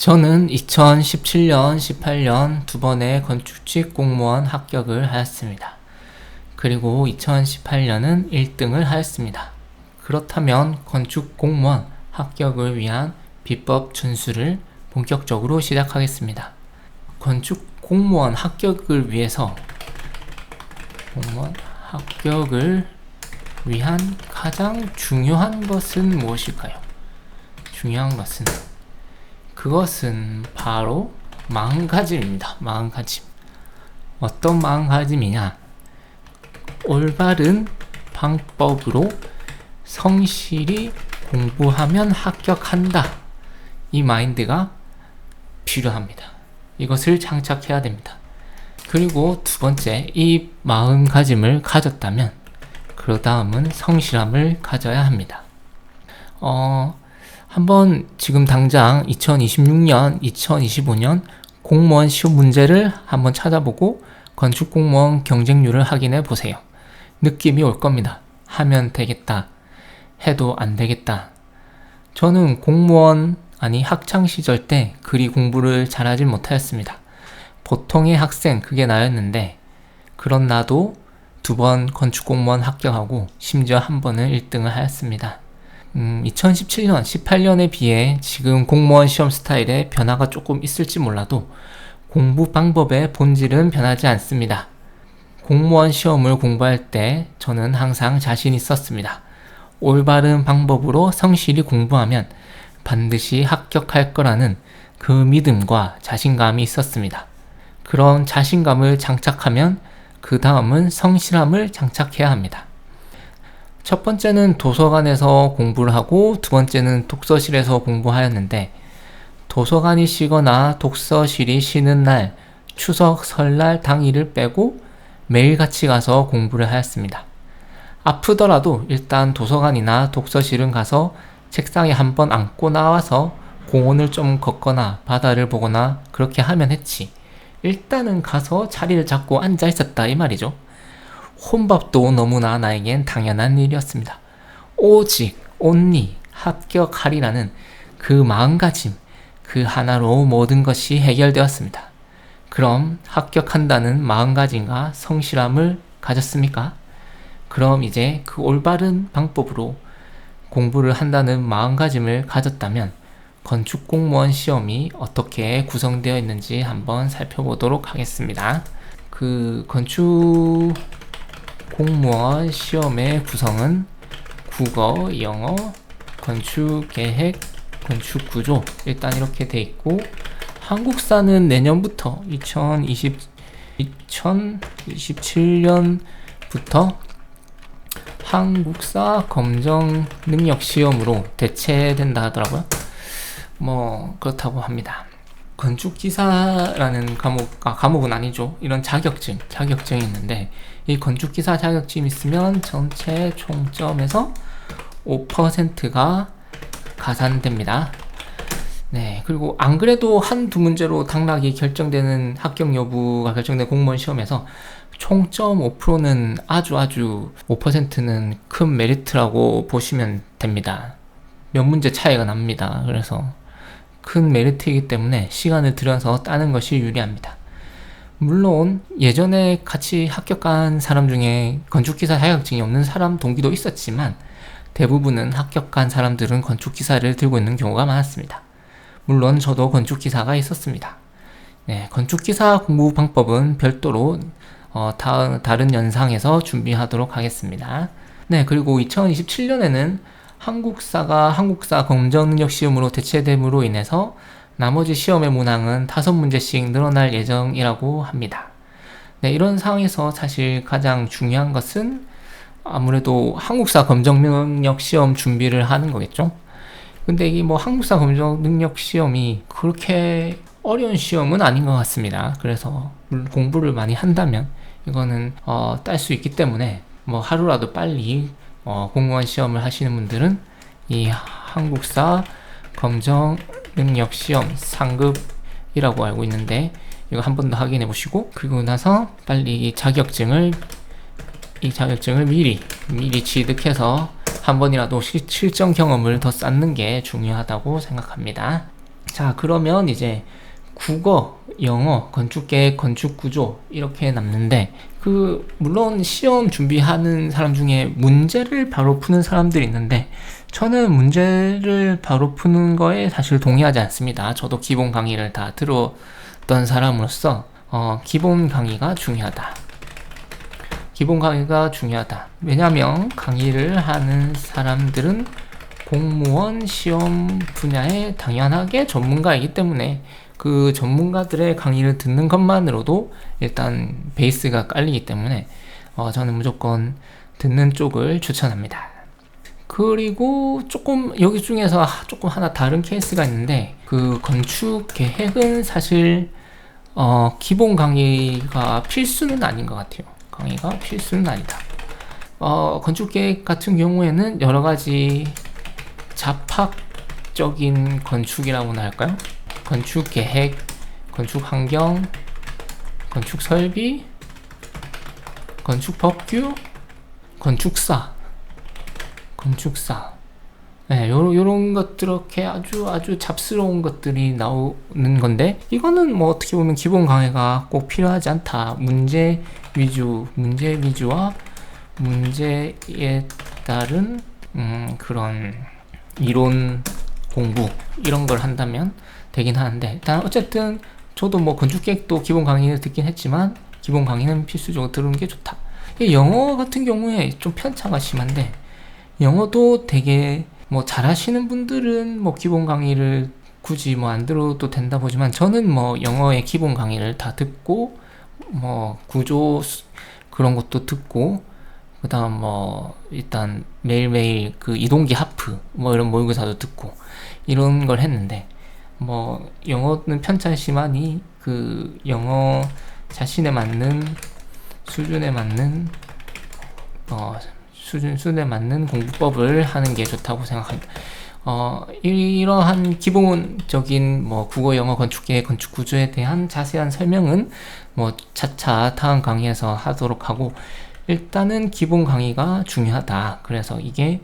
저는 2017년, 18년 두 번의 건축직 공무원 합격을 하였습니다. 그리고 2018년은 1등을 하였습니다. 그렇다면 건축 공무원 합격을 위한 비법 준수를 본격적으로 시작하겠습니다. 건축 공무원 합격을 위해서 공무원 합격을 위한 가장 중요한 것은 무엇일까요? 중요한 것은 그것은 바로 마음가짐입니다. 마음가짐. 어떤 마음가짐이냐? 올바른 방법으로 성실히 공부하면 합격한다. 이 마인드가 필요합니다. 이것을 장착해야 됩니다. 그리고 두 번째, 이 마음가짐을 가졌다면 그 다음은 성실함을 가져야 합니다. 한번 지금 당장 2026년, 2025년 공무원 시험 문제를 한번 찾아보고 건축공무원 경쟁률을 확인해 보세요. 느낌이 올 겁니다. 하면 되겠다. 해도 안 되겠다. 저는 학창시절 때 그리 공부를 잘하지 못하였습니다. 보통의 학생, 그게 나였는데, 그런 나도 두 번 건축공무원 합격하고 심지어 한 번은 1등을 하였습니다. 2017년, 18년에 비해 지금 공무원 시험 스타일에 변화가 조금 있을지 몰라도 공부 방법의 본질은 변하지 않습니다. 공무원 시험을 공부할 때 저는 항상 자신 있었습니다. 올바른 방법으로 성실히 공부하면 반드시 합격할 거라는 그 믿음과 자신감이 있었습니다. 그런 자신감을 장착하면 그 다음은 성실함을 장착해야 합니다. 첫 번째는 도서관에서 공부를 하고 두 번째는 독서실에서 공부하였는데, 도서관이 쉬거나 독서실이 쉬는 날, 추석, 설날 당일을 빼고 매일 같이 가서 공부를 하였습니다. 아프더라도 일단 도서관이나 독서실은 가서 책상에 한번 앉고 나와서 공원을 좀 걷거나 바다를 보거나 그렇게 하면 했지. 일단은 가서 자리를 잡고 앉아 있었다 이 말이죠. 혼밥도 너무나 나에겐 당연한 일이었습니다. 오직 온리 합격하리라는 그 마음가짐, 그 하나로 모든 것이 해결되었습니다. 그럼 합격한다는 마음가짐과 성실함을 가졌습니까? 그럼 이제 그 올바른 방법으로 공부를 한다는 마음가짐을 가졌다면 건축공무원 시험이 어떻게 구성되어 있는지 한번 살펴보도록 하겠습니다. 그 건축공무원 시험의 구성은 국어, 영어, 건축계획, 건축구조 일단 이렇게 돼 있고, 한국사는 내년부터 2027년부터 한국사 검정 능력 시험으로 대체된다 하더라고요. 그렇다고 합니다. 건축기사라는 과목은 아니죠. 이런 자격증이 있는데, 이 건축기사 자격증이 있으면 전체 총점에서 5%가 가산됩니다. 네, 그리고 안 그래도 한두 문제로 당락이 결정되는 합격 여부가 결정된 공무원 시험에서 총점 5%는 아주 5%는 큰 메리트라고 보시면 됩니다. 몇 문제 차이가 납니다. 그래서 큰 메리트이기 때문에 시간을 들여서 따는 것이 유리합니다. 물론 예전에 같이 합격한 사람 중에 건축기사 자격증이 없는 사람 동기도 있었지만, 대부분은 합격한 사람들은 건축기사를 들고 있는 경우가 많았습니다. 물론 저도 건축기사가 있었습니다. 네, 건축기사 공부 방법은 별도로 다른 영상에서 준비하도록 하겠습니다. 네, 그리고 2027년에는 한국사 검정능력 시험으로 대체됨으로 인해서 나머지 시험의 문항은 5문제씩 늘어날 예정이라고 합니다. 네, 이런 상황에서 사실 가장 중요한 것은 아무래도 한국사 검정능력 시험 준비를 하는 거겠죠. 근데 이게 한국사 검정능력 시험이 그렇게 어려운 시험은 아닌 것 같습니다. 그래서 공부를 많이 한다면 이거는 딸 수 있기 때문에 하루라도 빨리 공무원 시험을 하시는 분들은 이 한국사 검정 능력 시험 상급이라고 알고 있는데, 이거 한 번 더 확인해 보시고, 그리고 나서 빨리 이 자격증을 미리 취득해서 한 번이라도 실전 경험을 더 쌓는 게 중요하다고 생각합니다. 자, 그러면 이제 국어, 영어, 건축계획, 건축구조 이렇게 남는데, 물론 시험 준비하는 사람 중에 문제를 바로 푸는 사람들이 있는데, 저는 문제를 바로 푸는 거에 사실 동의하지 않습니다. 저도 기본 강의를 다 들었던 사람으로서 기본 강의가 중요하다. 기본 강의가 중요하다. 왜냐하면 강의를 하는 사람들은 공무원 시험 분야에 당연하게 전문가이기 때문에 그 전문가들의 강의를 듣는 것만으로도 일단 베이스가 깔리기 때문에 저는 무조건 듣는 쪽을 추천합니다. 그리고 조금 여기 중에서 조금 하나 다른 케이스가 있는데, 그 건축 계획은 사실 기본 강의가 필수는 아닌 것 같아요. 강의가 필수는 아니다. 건축 계획 같은 경우에는 여러 가지 잡학적인 건축이라고나 할까요? 건축 계획, 건축 환경, 건축 설비, 건축 법규, 건축사. 네, 요런 것들, 이렇게 아주 잡스러운 것들이 나오는 건데, 이거는 뭐 어떻게 보면 기본 강의가 꼭 필요하지 않다. 문제 위주와 문제에 따른 그런 이론 공부 이런 걸 한다면 되긴 하는데, 일단 어쨌든 저도 뭐 건축계획도 기본 강의를 듣긴 했지만 기본 강의는 필수적으로 들은 게 좋다. 영어 같은 경우에 좀 편차가 심한데, 영어도 되게 뭐 잘하시는 분들은 뭐 기본 강의를 굳이 뭐 안 들어도 된다 보지만, 저는 뭐 영어의 기본 강의를 다 듣고 뭐 구조 그런 것도 듣고, 그 다음 뭐 일단 매일매일 그 이동기 하프 뭐 이런 모의고사도 듣고 이런 걸 했는데, 뭐 영어는 편차가 심하니 그 영어 자신에 맞는 수준에 맞는 수준에 맞는 공부법을 하는 게 좋다고 생각합니다. 이러한 기본적인 뭐 국어, 영어, 건축계획, 건축구조에 대한 자세한 설명은 뭐 차차 다음 강의에서 하도록 하고, 일단은 기본 강의가 중요하다. 그래서 이게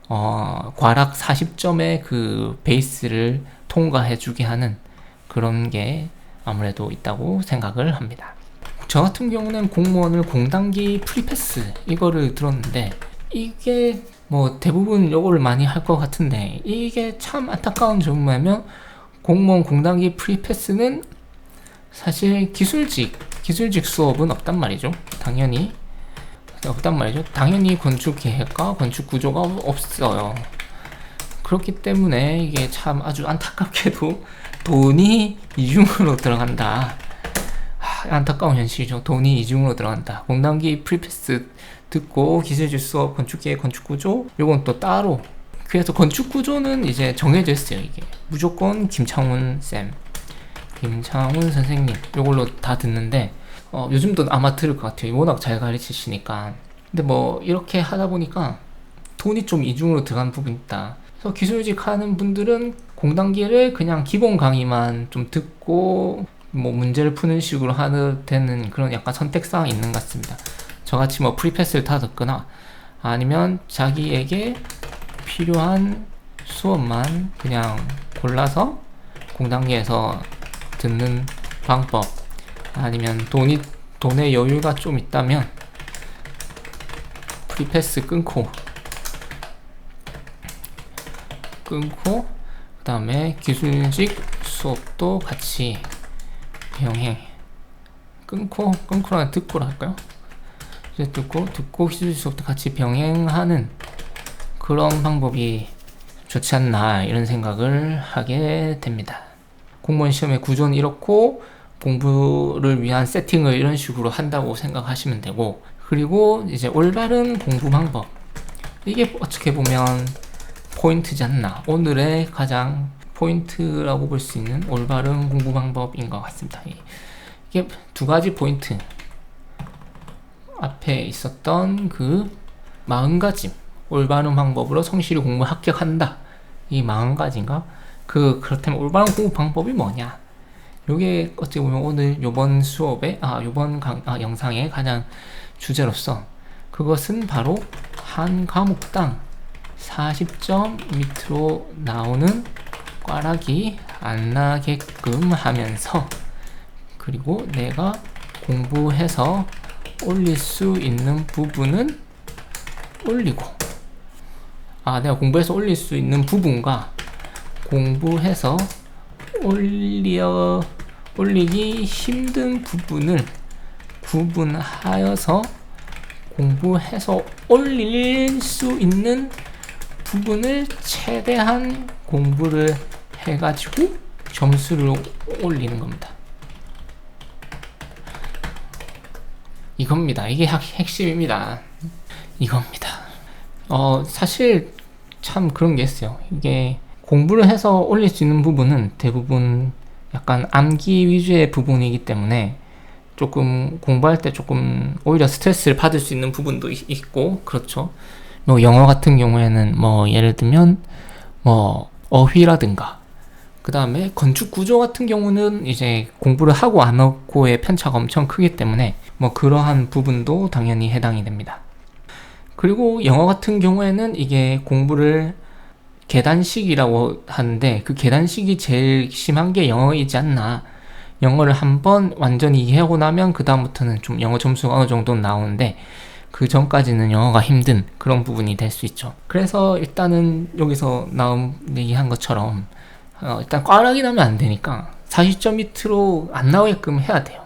과락 40점의 그 베이스를 통과해주게 하는 그런 게 아무래도 있다고 생각을 합니다. 저 같은 경우는 공무원을 공단기 프리패스 이거를 들었는데, 이게 뭐 대부분 요거를 많이 할 것 같은데, 이게 참 안타까운 점이 뭐냐면, 공무원 공단기 프리패스는 사실 기술직 수업은 없단 말이죠. 당연히 건축 계획과 건축 구조가 없어요. 그렇기 때문에 이게 참 아주 안타깝게도 돈이 이중으로 들어간다. 안타까운 현실이죠. 돈이 이중으로 들어간다. 공단기 프리패스 듣고 기술직 수업, 건축계획, 건축구조 요건 또 따로. 그래서 건축구조는 이제 정해져 있어요. 이게 무조건 김창훈 선생님 요걸로 다 듣는데, 요즘도 아마 들을 것 같아요. 워낙 잘 가르치시니까. 근데 뭐 이렇게 하다 보니까 돈이 좀 이중으로 들어간 부분이 있다. 그래서 기술직 하는 분들은 공단기를 그냥 기본 강의만 좀 듣고 뭐 문제를 푸는 식으로 하는 되는 그런 약간 선택사항이 있는 것 같습니다. 저같이 뭐 프리패스를 다 듣거나, 아니면 자기에게 필요한 수업만 그냥 골라서 공단기에서 듣는 방법, 아니면 돈의 여유가 좀 있다면 프리패스 끊고 그 다음에 기술직 수업도 같이 병행, 끊고랑 듣고라 할까요? 이제 듣고 기술직 수업도 같이 병행하는 그런 방법이 좋지 않나, 이런 생각을 하게 됩니다. 공무원 시험의 구조는 이렇고 공부를 위한 세팅을 이런 식으로 한다고 생각하시면 되고, 그리고 이제 올바른 공부 방법, 이게 어떻게 보면 포인트지 않나, 오늘의 가장 포인트라고 볼 수 있는 올바른 공부 방법인 것 같습니다. 이게 두 가지 포인트, 앞에 있었던 그 마음가짐, 올바른 방법으로 성실히 공부 합격한다, 이 마음가짐과 그렇다면 올바른 공부 방법이 뭐냐, 요게 어떻게 보면 오늘 요번 수업의 영상의 가장 주제로서, 그것은 바로 한 과목당 40점 밑으로 나오는 꽈락이 안 나게끔 하면서, 그리고 내가 공부해서 올릴 수 있는 부분은 올리고, 내가 공부해서 올릴 수 있는 부분과 공부해서 올리기 힘든 부분을 구분하여서 공부해서 올릴 수 있는 부분을 최대한 공부를 해가지고 점수를 올리는 겁니다. 이겁니다. 이게 핵심입니다. 이겁니다. 사실 참 그런 게 있어요. 이게 공부를 해서 올릴 수 있는 부분은 대부분 약간 암기 위주의 부분이기 때문에 조금 공부할 때 조금 오히려 스트레스를 받을 수 있는 부분도 있고, 그렇죠. 뭐 영어 같은 경우에는 뭐 예를 들면 뭐 어휘라든가, 그 다음에 건축 구조 같은 경우는 이제 공부를 하고 안 하고의 편차가 엄청 크기 때문에 뭐 그러한 부분도 당연히 해당이 됩니다. 그리고 영어 같은 경우에는 이게 공부를 계단식이라고 하는데, 그 계단식이 제일 심한 게 영어이지 않나. 영어를 한번 완전히 이해하고 나면 그 다음부터는 좀 영어 점수가 어느 정도 나오는데, 그 전까지는 영어가 힘든 그런 부분이 될 수 있죠. 그래서 일단은 여기서 얘기한 것처럼 일단 꽈락이 나면 안 되니까 40점 밑으로 안 나오게끔 해야 돼요.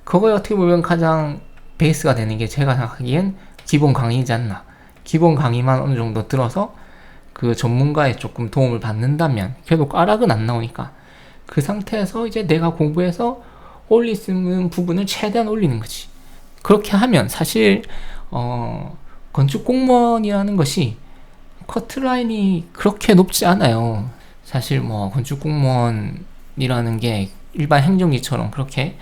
그거에 어떻게 보면 가장 베이스가 되는 게 제가 생각하기엔 기본 강의이지 않나. 기본 강의만 어느 정도 들어서 그 전문가의 조금 도움을 받는다면 그래도 꽈락은 안 나오니까, 그 상태에서 이제 내가 공부해서 올릴 수 있는 부분을 최대한 올리는 거지. 그렇게 하면 사실 건축 공무원이라는 것이 커트라인이 그렇게 높지 않아요. 사실 뭐 건축 공무원이라는 게 일반 행정직처럼 그렇게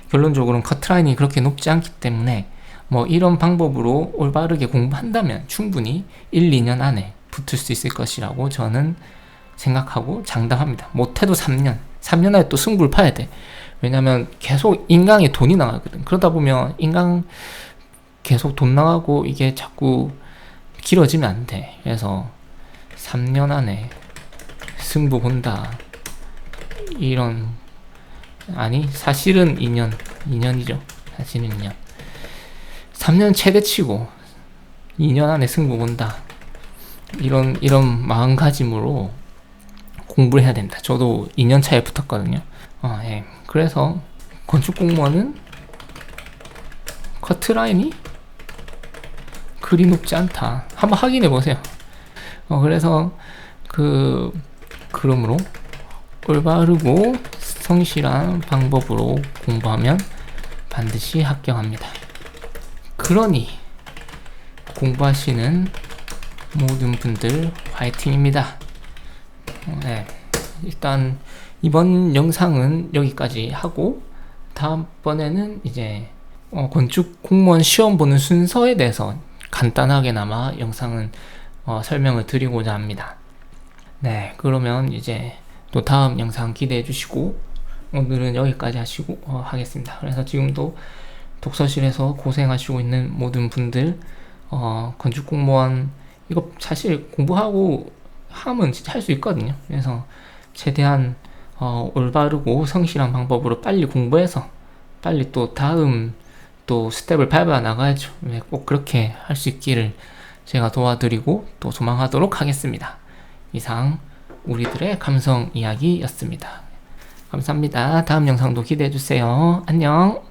결론적으로는 커트라인이 그렇게 높지 않기 때문에 뭐 이런 방법으로 올바르게 공부한다면 충분히 1, 2년 안에 붙을 수 있을 것이라고 저는 생각하고 장담합니다. 못해도 3년 안에 또 승부를 파야 돼. 왜냐면 계속 인강에 돈이 나가거든. 그러다 보면 인강 계속 돈 나가고 이게 자꾸 길어지면 안 돼. 그래서 3년 안에 승부 본다. 사실은 2년이죠. 사실은 2년. 3년 최대치고 2년 안에 승부 본다. 이런 마음가짐으로 공부를 해야 된다. 저도 2년 차에 붙었거든요. 예. 그래서 건축 공무원은 커트라인이 그리 높지 않다. 한번 확인해 보세요. 그래서 그러므로 올바르고 성실한 방법으로 공부하면 반드시 합격합니다. 그러니 공부하시는 모든 분들 화이팅입니다. 네, 일단 이번 영상은 여기까지 하고, 다음번에는 이제 건축 공무원 시험 보는 순서에 대해서 간단하게나마 영상은 설명을 드리고자 합니다. 네, 그러면 이제 또 다음 영상 기대해 주시고, 오늘은 여기까지 하겠습니다. 그래서 지금도 독서실에서 고생하시고 있는 모든 분들, 건축 공무원 이거 사실 공부하고 하면 진짜 할 수 있거든요. 그래서 최대한 올바르고 성실한 방법으로 빨리 공부해서 빨리 또 다음 또 스텝을 밟아 나가야죠. 꼭 그렇게 할 수 있기를 제가 도와드리고 또 소망하도록 하겠습니다. 이상 우리들의 감성 이야기였습니다. 감사합니다. 다음 영상도 기대해주세요. 안녕.